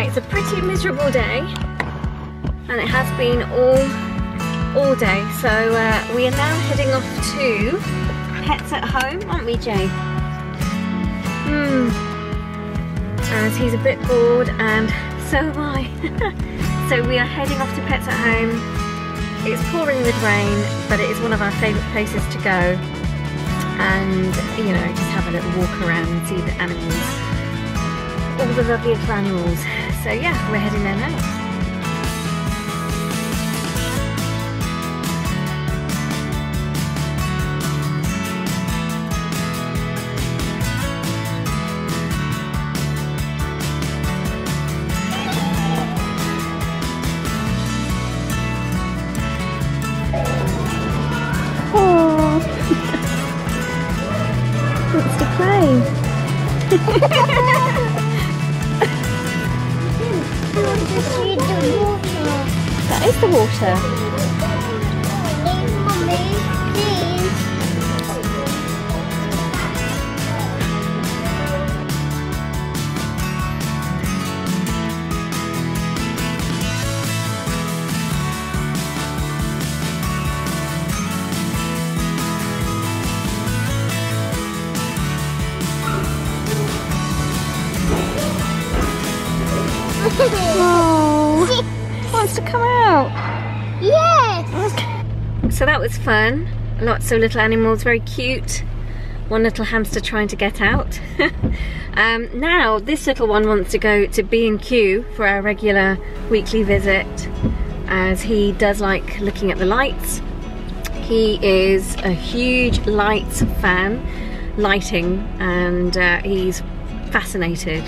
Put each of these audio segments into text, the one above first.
It's a pretty miserable day, and it has been all day. So we are now heading off to Pets at Home, aren't we, Jay? As he's a bit bored, and so am I. So we are heading off to Pets at Home. It's pouring with rain, but it is one of our favourite places to go. And, you know, just have a little walk around and see the animals. All the lovely little animals. So yeah, we're heading there now. Wants to play. That is the water. Mommy, please. Oh, wants to come out. Yes. So that was fun. Lots of little animals, very cute. One little hamster trying to get out. Now this little one wants to go to B&Q for our regular weekly visit, as he does like looking at the lights. He is a huge lights fan, lighting, and he's fascinated.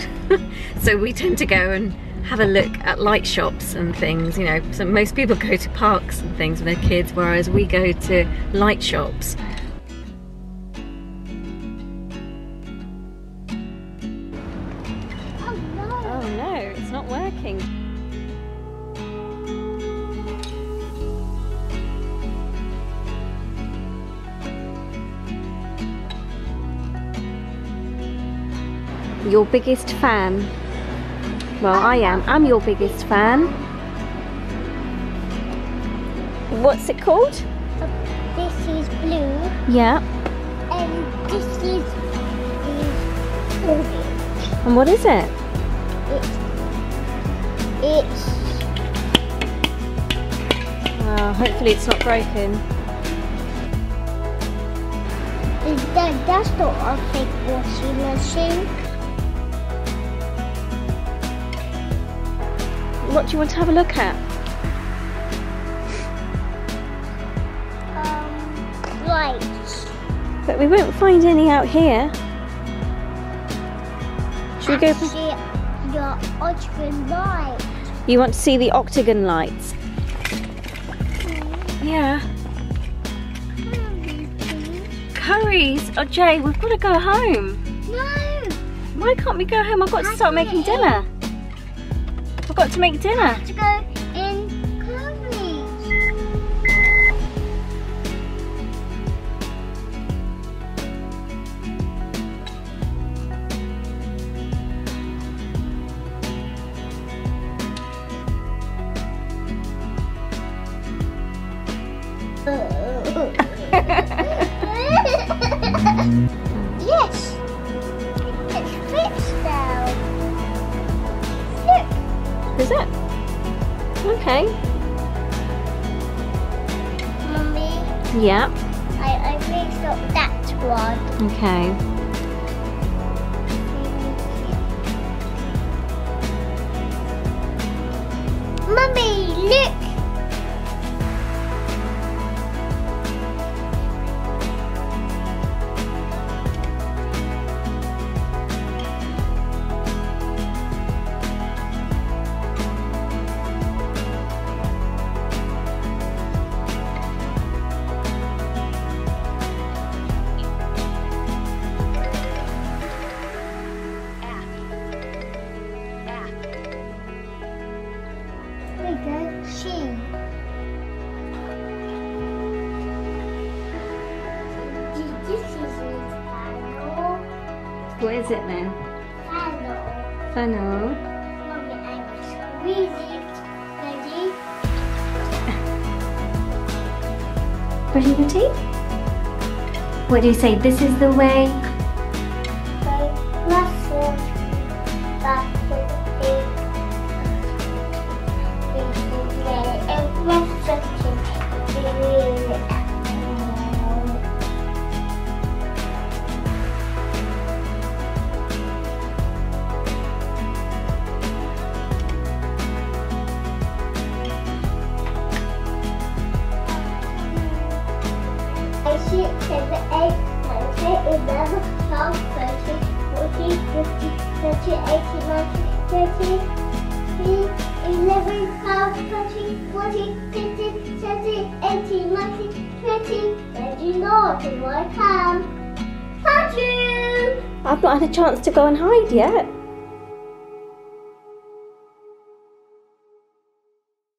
So we tend to go and have a look at light shops and things, you know. So most people go to parks and things with their kids, whereas we go to light shops. Oh no. Oh no, it's not working. Your biggest fan? Well, I am. I'm your biggest fan. What's it called? This is blue, Yeah. and this is orange. And what is it? It's Oh, hopefully it's not broken. that's not a fake washing machine. What do you want to have a look at? Lights. But we won't find any out here. Should we go? See your octagon light. You want to see the octagon lights? Yeah. Curries! Oh Jay, we've got to go home. No. Why can't we go home? I've got to start making dinner. I've got to make dinner. To go in curries. Yes. It fits now. Look. Is it? Okay. Mummy, Yeah. I mixed up that one. Okay. Mummy, look. There we go. She. This is his panel. What is it now? Panel. Funnel. Mummy, I'm Brushing your teeth? What do you say? This is the way? I've not had a chance to go and hide yet.